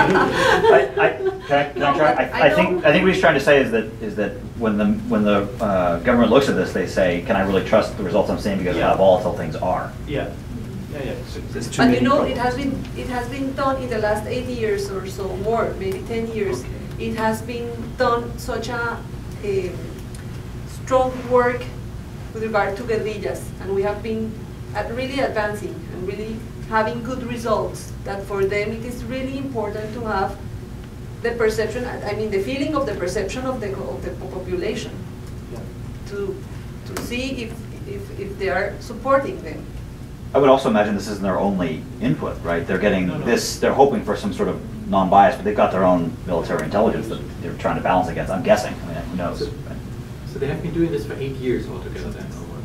Can I try? I think what he's trying to say is that when the government looks at this, they say, can I really trust the results I'm seeing because of how volatile things are? Yeah. And you know, it has been done in the last 8 years or so, more, maybe 10 years. Okay. It has been done such a strong work with regard to guerrillas, and we have been really advancing and really having good results, that for them it is really important to have the perception, I mean the feeling of the perception of the population, Yeah. to see if they are supporting them. I would also imagine this isn't their only input, right? They're getting this, they're hoping for some sort of non-bias, but they've got their own military intelligence that they're trying to balance against, I'm guessing. I mean, who knows? So they have been doing this for 8 years altogether then, or what?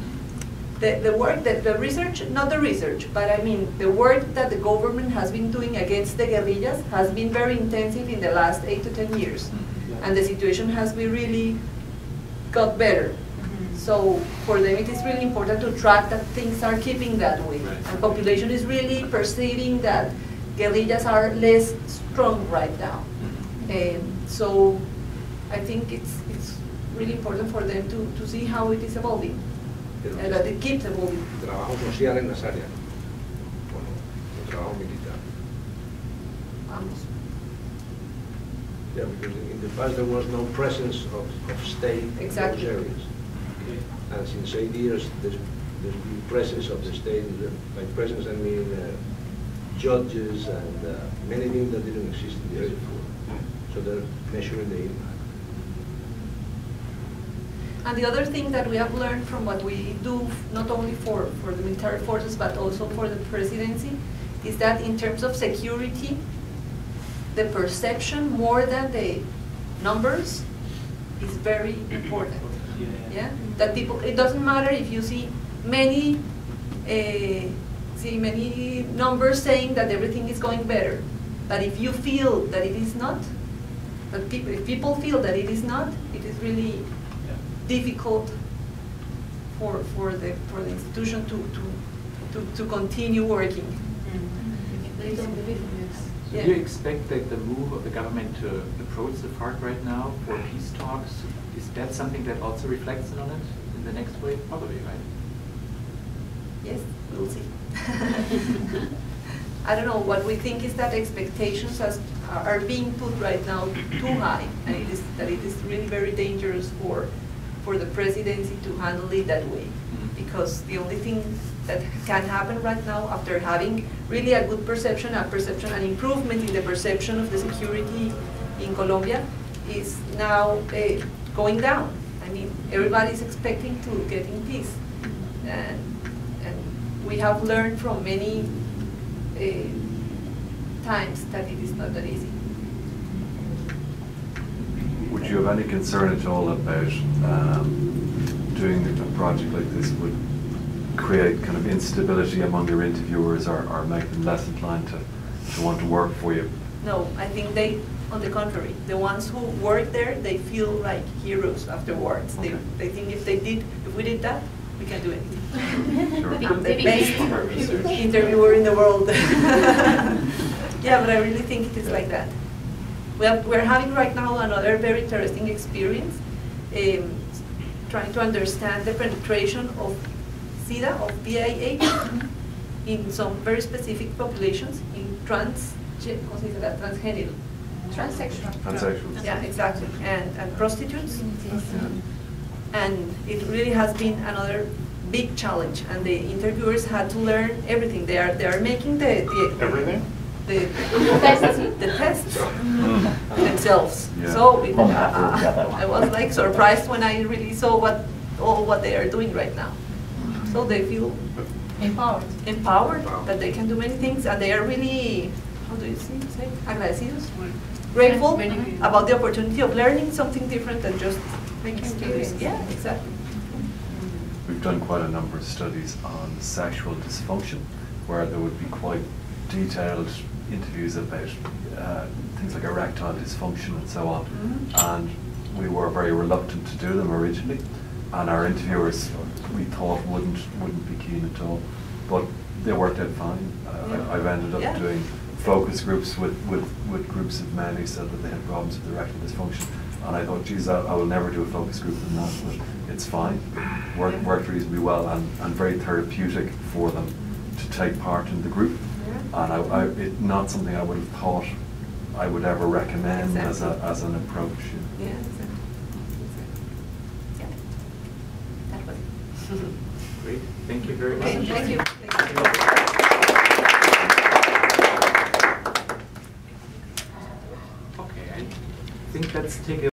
The work, the research, not the research, but I mean the work that the government has been doing against the guerrillas has been very intensive in the last 8 to 10 years. Yeah. And the situation has been really got better. So for them it is really important to track that things are keeping that way. Right. And population is really perceiving that guerrillas are less strong right now. So I think it's really important for them to see how it is evolving, and that it keeps evolving. Trabajo social en las áreas, bueno, el trabajo militar. Vamos. Yeah, because in the past there was no presence of state Exactly. in those areas. Okay. And since 8 years, there's been presence of the state. By presence, I mean judges and many things that didn't exist in the area before. So they're measuring the impact. And the other thing that we have learned from what we do, not only for the military forces, but also for the presidency, is that in terms of security, the perception more than the numbers is very important. Yeah, that people, it doesn't matter if you see many numbers saying that everything is going better, but if you feel that it is not, if people feel that it is not, it is really difficult for the institution to continue working. They don't believe in this. Do you expect that the move of the government to approach the FARC right now for peace talks, is that something that also reflects on it in the next wave? Probably, right? Yes, we'll see. I don't know, what we think is that expectations are being put right now too high, and it is really very dangerous for the presidency to handle it that way. Because the only thing that can happen right now, after having really a good perception, an improvement in the perception of the security in Colombia, is now going down. I mean, everybody is expecting to get in peace. And we have learned from many times that it is not that easy. Would you have any concern at all about doing a project like this would create kind of instability among your interviewers, or make them less inclined to want to work for you? No, I think they, on the contrary, the ones who work there, they feel like heroes afterwards. Okay. They think if we did that, we can do anything. Sure. I'm the best interviewer in the world. Yeah, but I really think it is like that. We're having right now another very interesting experience, trying to understand the penetration of SIDA, of VIH, in some very specific populations, in transgénero. Transsexual. Transsexuals. Yeah, exactly, and prostitutes. And it really has been another big challenge, and the interviewers had to learn everything. They are making the Everything? the tests themselves. Yeah. So I I was like surprised when I really saw what they are doing right now. So they feel empowered that they can do many things, and they are really, how do you say, agradecidos, grateful about the opportunity of learning something different than just making studies. Yeah, exactly. We've done quite a number of studies on sexual dysfunction, where there would be quite detailed interviews about things like erectile dysfunction and so on. And we were very reluctant to do them originally, and our interviewers, we thought, wouldn't be keen at all. But they worked out fine. I've ended up doing focus groups with groups of men who said that they had problems with erectile dysfunction. And I thought, geez, I will never do a focus group on that, but it's fine. Worked reasonably well and very therapeutic for them to take part in the group. Yeah. And it's not something I would have thought I would ever recommend Exactly. as an approach. Yeah, exactly. Yeah. That was it. Great, thank you very much. Thank you. Okay, I think let's take a